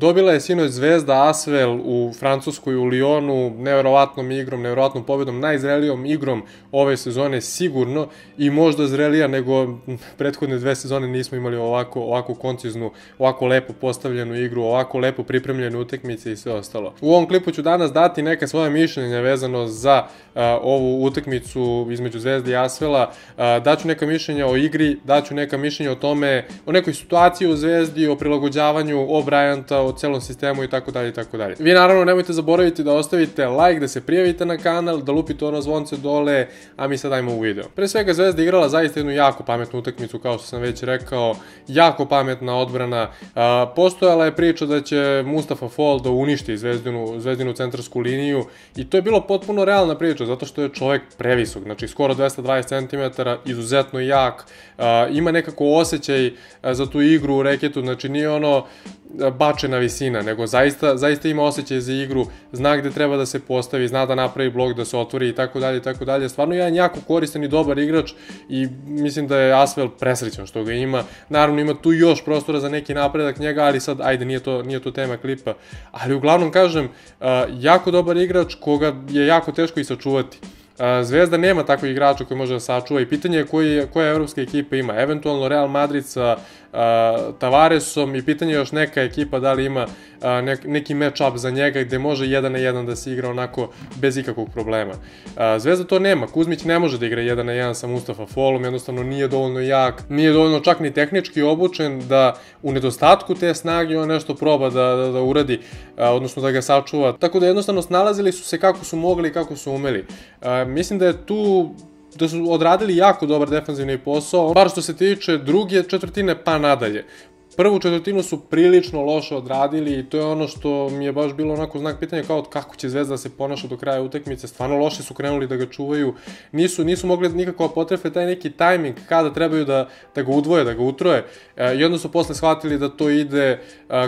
Dobila je sinoć Zvezda Asvel u Francuskoj, u Lyonu, neverovatnom igrom, neverovatnom pobedom, najzrelijom igrom ove sezone sigurno i možda zrelija nego prethodne 2 sezone nismo imali ovako konciznu, ovako lepo postavljenu igru, ovako lepo pripremljene utakmice i sve ostalo. U ovom klipu ću danas dati neka svoja mišljenja vezano za ovu utakmicu između Zvezde i Asvela, daću neka mišljenja o igri, daću neka mišljenja o tome, o nekoj situaciji u Zvezdi, o prilagođavanju, o Bryanta, o celom sistemu i tako dalje i tako dalje. Vi naravno nemojte zaboraviti da ostavite like, da se prijavite na kanal, da lupite ono zvonce dole, a mi sad dajmo u video. Pre svega Zvezda igrala zaista jednu jako pametnu utakmicu, kao što sam već rekao, jako pametna odbrana. Postojala je priča da će Mustafa Fall da uništi Zvezdinu centarsku liniju i to je bilo potpuno realna priča, zato što je čovek previsok, znači skoro 220 cm, izuzetno jak, ima nekako osjećaj za tu igru u reketu, znači nije ono bačena visina, nego zaista ima osjećaj za igru, zna gde treba da se postavi, zna da napravi blok, da se otvori i tako dalje i tako dalje. Stvarno jedan jako koristan i dobar igrač i mislim da je Asvel presrećan što ga ima. Naravno ima tu još prostora za neki napredak njega, ali sad ajde nije to tema klipa. Ali uglavnom kažem, jako dobar igrač koga je jako teško i sačuvati. Zvezda nema takvih igrača koji može da sačuva i pitanje je koja evropska ekipa ima. Eventualno Real Madrid sa Tavaresom i pitanje je još neka ekipa da li ima neki match-up za njega gde može 1 na 1 da se igra onako bez ikakvog problema. Zvezda to nema. Kuzmić ne može da igra 1 na 1 sa Mustafa Fallom, jednostavno nije dovoljno jak, nije dovoljno čak ni tehnički obučen da u nedostatku te snage on nešto proba da uradi, odnosno da ga sačuva. Tako da jednostavno snalazili su se kako su mogli i kako su umeli. Mislim da su odradili jako dobar defanzivni posao, bar što se tiče druge četvrtine pa nadalje. Prvu četvrtinu su prilično loše odradili i to je ono što mi je baš bilo onako znak pitanja kao kako će Zvezda se ponaša do kraja utakmice. Stvarno loše su krenuli da ga čuvaju, nisu mogli nikako potrefe taj neki tajming kada trebaju da ga udvoje, da ga utroje. I onda su posle shvatili da to ide,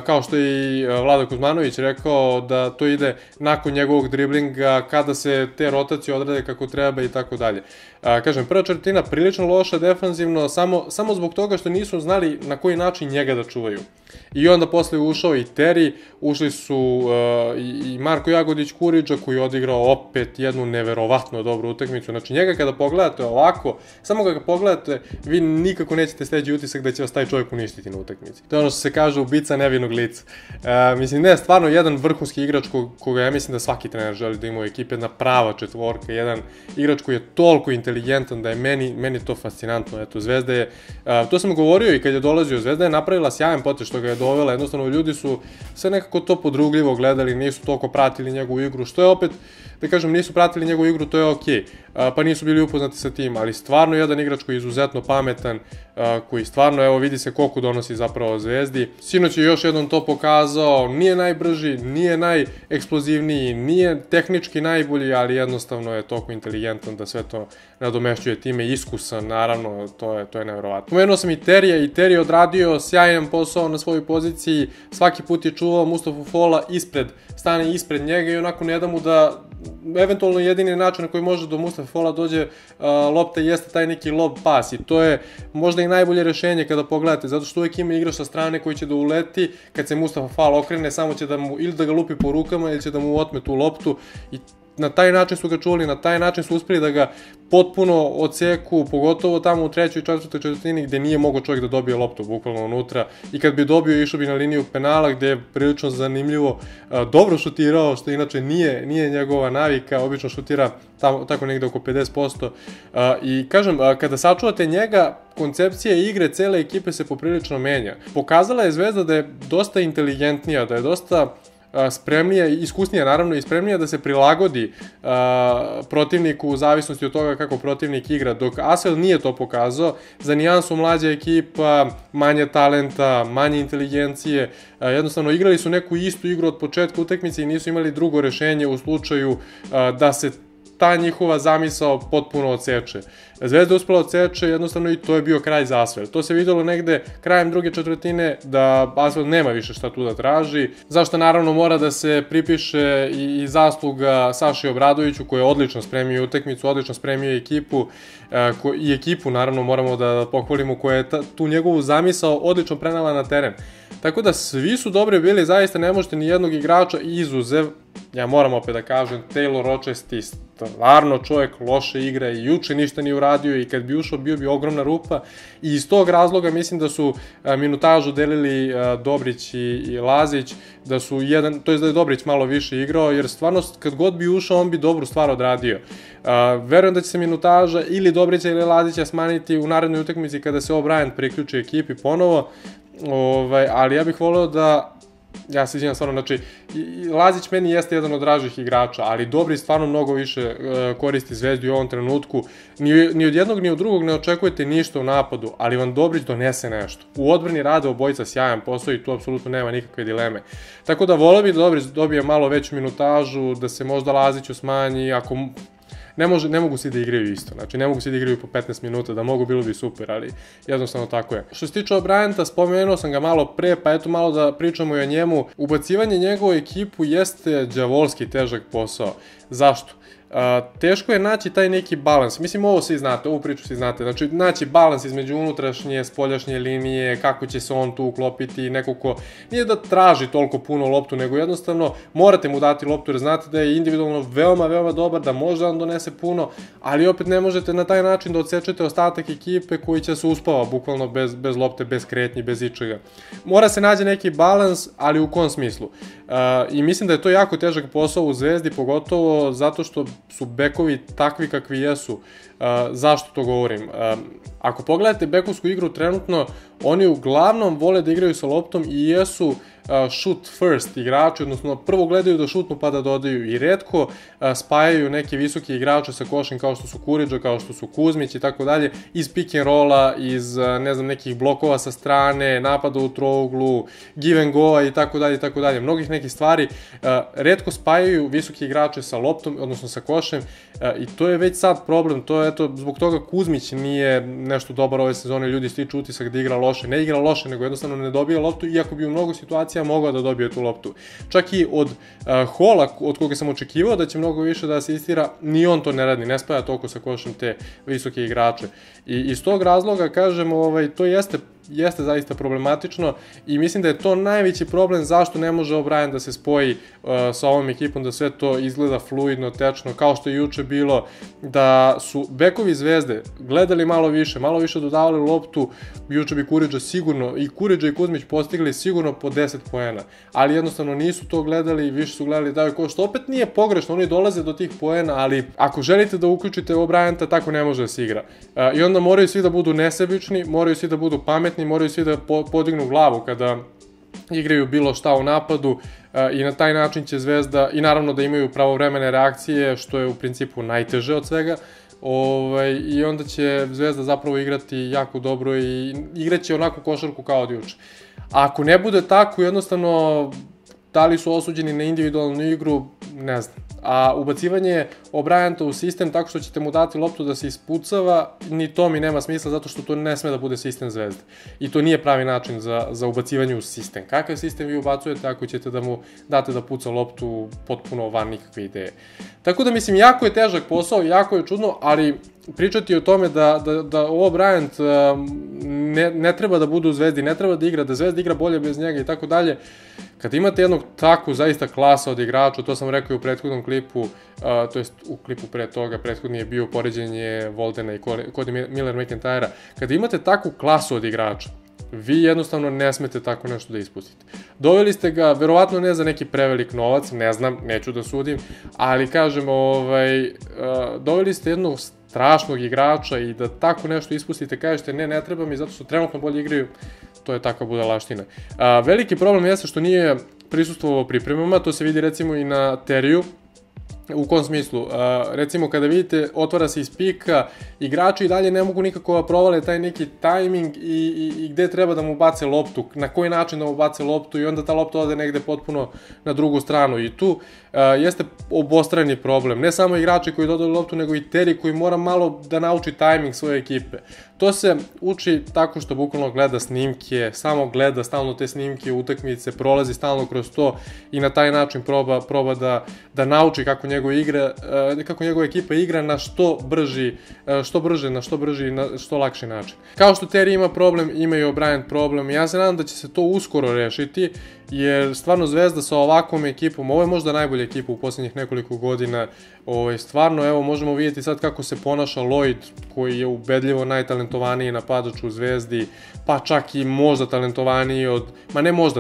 kao što je i Vlada Kuzmanović rekao, da to ide nakon njegovog driblinga, kada se te rotacije odrade kako treba i tako dalje. Kažem, prva četvrtina prilično loša defanzivno, samo zbog toga što nisu znali na koji način njega da čuvaju. I onda posle ušao i Terry, ušli su i Marko Jagodić-Kuriđa koji je odigrao opet jednu neverovatno dobru utakmicu. Znači njega kada pogledate ovako, samo kada ga pogledate, vi nikako nećete steći utisak da će vas taj čovjek uništiti na utakmici. To je ono što se kaže ubica nevinog lica. Mislim, ne, stvarno jedan vrhunski igrač koga ja mislim da svaki trener želi da ima u ekipi, jedna prava četvorka, jedan igrač koji je toliko inteligentan da je meni to fascinantno. Eto, Zvezda je, to sam govorio i kad je dolazio, Zvezda je napravila sjajan potez što ga je dovela, jednostavno ljudi su sve nekako to podrugljivo gledali, nisu toliko pratili njegovu igru, što je opet, da kažem, nisu pratili njegovu igru, to je okej, pa nisu bili upoznati sa tim, ali stvarno jedan igrač koji je izuzetno pametan, koji stvarno, evo, vidi se koliko donosi zapravo Zvezdi. Sinoć je još jednom to pokazao, nije najbrži, nije najeksplozivniji, nije tehnički najbolji, ali jednostavno je toliko inteligentan da sve to nadomešćuje, time iskusan, naravno, to je neverovatno. Pomenuo sam i Terija i Terij odradio sjajan posao na svojoj poziciji, svaki put je čuvao Mustafu Falla stane ispred njega i onako ne da mu da, eventualno jedini način na koji može do Mustafa Falla dođe lopta jeste taj neki lob pas i to je možda i najbolje rešenje kada pogledate, zato što uvek ima igrač sa strane koji će da uleti, kad se Mustafa Fall okrene, samo će da mu ili da ga lupi po rukama ili će da mu otme tu loptu i na taj način su ga čuli, na taj način su uspeli da ga potpuno odseku, pogotovo tamo u trećoj i četvrtoj četvrtini gde nije mogao čovjek da dobije loptu bukvalno unutra i kad bi dobio išao bi na liniju penala gde je prilično zanimljivo dobro šutirao, što inače nije njegova navika, obično šutira tako negde oko 50%. I kažem, kada sačuvate njega, koncepcija igre cele ekipe se poprilično menja. Pokazala je Zvezda da je dosta inteligentnija, da je dosta spremnija, iskusnija naravno i spremnija da se prilagodi protivniku u zavisnosti od toga kako protivnik igra, dok Asvel nije to pokazao. Za nijansu mlađa ekipa, manje talenta, manje inteligencije, jednostavno igrali su neku istu igru od početka utakmice i nisu imali drugo rešenje u slučaju da se ta njihova zamisao potpuno odseče. Zvezda je uspela odseče, jednostavno i to je bio kraj za Asvel. To se videlo negde krajem druge četvrtine da Asvel nema više šta tu da traži, zašto naravno mora da se pripiše i zasluga Saši Obradoviću koji je odlično spremio utakmicu, odlično spremio ekipu i ekipu naravno moramo da pohvalimo koja je tu njegovu zamisao odlično prenela na teren. Tako da svi su dobri bili, zaista ne možete ni jednog igrača izuzev, ja moram opet da kažem, Taylor Rochester stvarno čovjek loše igra i juče ništa nije uradio i kad bi ušao bio bi ogromna rupa i iz tog razloga mislim da su minutažu delili Dobrić i Lazić, da su da je Dobrić malo više igrao, jer stvarno kad god bi ušao on bi dobru stvar odradio. Verujem da će se minutaža ili Dobrića ili Lazića smanjiti u narednoj utakmici kada se O'Brien priključi ekipi ponovo, ali ja bih voleo da ja se izvinjam stvarno, znači Lazić meni jeste jedan od dražih igrača, ali Dobrić stvarno mnogo više koristi Zvezdu u ovom trenutku. Ni od jednog ni od drugog ne očekujete ništa u napadu, ali vam Dobrić donese nešto. U odbrani rade obojica sjajan posao i tu apsolutno nema nikakve dileme. Tako da voleo bih da Dobrić dobije malo veću minutažu, da se možda Laziću smanji, ako ne mogu svi da igraju isto, znači ne mogu svi da igraju po 15 minuta, da mogu bilo bi super, ali jednostavno tako je. Što se tiče O'Brienta, spomenuo sam ga malo pre, pa eto malo da pričamo i o njemu. Ubacivanje njegovu ekipu jeste đavolski težak posao. Zašto? Teško je naći taj neki balans, mislim ovo svi znate, ovu priču svi znate, znači naći balans između unutrašnje, spoljašnje linije, kako će se on tu uklopiti, neko ko nije da traži toliko puno loptu, nego jednostavno morate mu dati loptu jer znate da je individualno veoma, veoma dobar, da može da donese puno, ali opet ne možete na taj način da odsečete ostatak ekipe koji će se uspava, bukvalno bez lopte, bez kretnji, bez ičega. Mora se nađe neki balans, ali u kom smislu? I mislim da je to jako težak posao u Zvezdi, pogotovo zato što su bekovi takvi kakvi jesu. Zašto to govorim? Ako pogledate bekovsku igru trenutno, oni uglavnom vole da igraju sa loptom i jesu shoot first igrači, odnosno prvo gledaju da šutnu pa da dodaju i retko spajaju neke visoke igrače sa košem kao što su Kuriđa, kao što su Kuzmić i tako dalje, iz pick and rolla, iz ne znam nekih blokova sa strane, napada u trouglu, give and go-a i tako dalje, mnogih nekih stvari, retko spajaju visoke igrače sa loptom, odnosno sa košem i to je već sad problem, to je eto, zbog toga Kuzmić nije nešto dobar ove sezone, ljudi stiču utisak da igra loše, ne igra loše, nego jednostavno ne dobija loptu, iako bi u mnogo situacija mogao da dobije tu loptu. Čak i od Hola, od koga sam očekivao da će mnogo više da asistira, ni on to ne radi, ne spaja toliko sa košem te visoke igrače. I iz tog razloga, kažem, to jeste zaista problematično i mislim da je to najveći problem zašto ne može O'Brien da se spoji sa ovom ekipom, da sve to izgleda fluidno, tečno, kao što je juče bilo, da su bekovi Zvezde gledali malo više dodavali loptu, juče bi Kuriđa sigurno, i Kuriđa i Kuzmić postigli sigurno po 10 poena, ali jednostavno nisu to gledali, više su gledali daju ko, što opet nije pogrešno, oni dolaze do tih poena, ali ako želite da uključite O'Brienta, tako ne može da se igra. I onda moraju svi da budu nesebični, moraju svi da budu pametni, moraju svi da podignu glavu kada igraju bilo šta u napadu i na taj način će Zvezda, i naravno da imaju pravovremene reakcije, što je u principu najteže od svega, i onda će Zvezda zapravo igrati jako dobro i igraće onako košarku kao od juče. Ako ne bude tako, jednostavno, da li su osuđeni na individualnu igru, ne znam. A ubacivanje O'Brienta u sistem tako što ćete mu dati loptu da se ispucava, ni to mi nema smisla zato što to ne sme da bude sistem Zvezde. I to nije pravi način za ubacivanje u sistem. Kakav sistem vi ubacujete ako ćete da mu date da puca loptu potpuno van nikakve ideje. Tako da mislim, jako je težak posao, jako je čudno, ali pričati o tome da O'Brien ne treba da bude u Zvezdi, ne treba da igra, da Zvezda igra bolje bez njega i tako dalje. Kad imate jednog takvu zaista klasa od igrača, to sam rekao i u prethodnom klipu, to jest u klipu pre toga, prethodni je bio poređenje Voldena i Cody Miller-McIntyra, kada imate takvu klasu od igrača, vi jednostavno ne smete tako nešto da ispustite. Doveli ste ga, verovatno ne za neki prevelik novac, ne znam, neću da sudim, ali kažem, doveli ste jednog strašnog igrača i da tako nešto ispustite, kažete ne treba mi zato što trenutno bolje igraju, to je takva budalaština. Veliki problem jeste što nije prisustvovao pripremama, to se vidi recimo i na Teriju. U kom smislu? Recimo kada vidite, otvara se iz pika, igrači i dalje ne mogu nikako da provale taj neki tajming i gde treba da mu bace loptu, na koji način da mu bace loptu i onda ta lopta ode negde potpuno na drugu stranu i tu jeste obostrani problem. Ne samo igrači koji dodaju loptu, nego i Terry koji mora malo da nauči tajming svoje ekipe. To se uči tako što bukvalno gleda snimke, samo gleda stalno te snimke, utakmice, prolazi stalno kroz to i na taj način proba da nauči kako njegova ekipa igra na što brži i na što lakši način. Kao što Terry ima problem, ima i O'Brien problem. Ja se nadam da će se to uskoro rešiti, jer stvarno Zvezda sa ovakvom ekipom, ovo je možda najbolja ekipa u posljednjih nekoliko godina, stvarno evo možemo vidjeti sad kako se ponaša Lloyd, koji je ubedljivo najtalentovaniji napadač u Zvezdi, pa čak i možda talentovaniji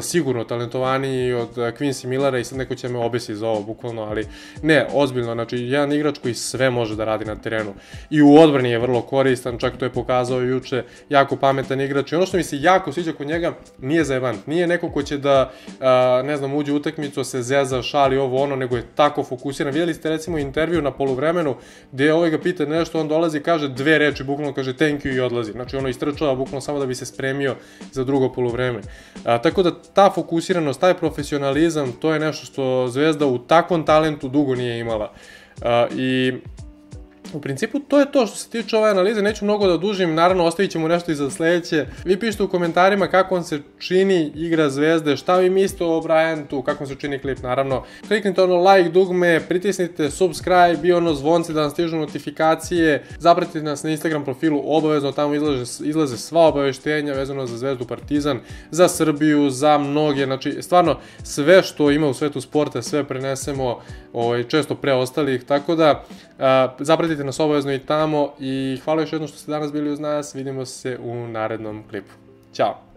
sigurno talentovaniji od Quincy Millara, i sad neko će me obesiti za ovo bukvalno, ali ne, ozbiljno, znači jedan igrač koji sve može da radi na terenu i u odbrani je vrlo koristan, čak to je pokazao juče, jako pametan igrač. I ono što mi se jako sviđa kod njega, nije zajebant, nije neko ko će da uđe u utakmicu, se zeza, šali ovo ono, nego je tako fokusiran. Vidjeli ste recimo intervju na poluvremenu gde ovaj ga pita nešto, on dolazi, kaže dve reči, bukvalno kaže thank you i odlazi. Znači ono istrčava bukvalno samo da bi se spremio za drugo poluvreme. Tako da ta fokusiranost, taj profesionalizam, to je nešto što Zvezda u takvom talentu dugo nije imala. I u principu to je to što se tiče ove analize, neću mnogo da dužim, naravno ostavit ćemo nešto i za sledeće. Vi pišite u komentarima kako vam se čini igra Zvezde, šta vi mislite o O'Brientu, kako vam se čini klip, naravno. Kliknite ono like dugme, pritisnite subscribe i ono zvonce da vam stižu notifikacije, zapratite nas na Instagram profilu, obavezno tamo izlaze sva obaveštenja vezano za Zvezdu, Partizan, za Srbiju, za mnoge, znači stvarno sve što ima u svetu sporta, sve prenesemo često pre ostalih, tako da zapratite nas obavezno i tamo i hvala još jednom što ste danas bili uz nas, vidimo se u narednom klipu. Ćao!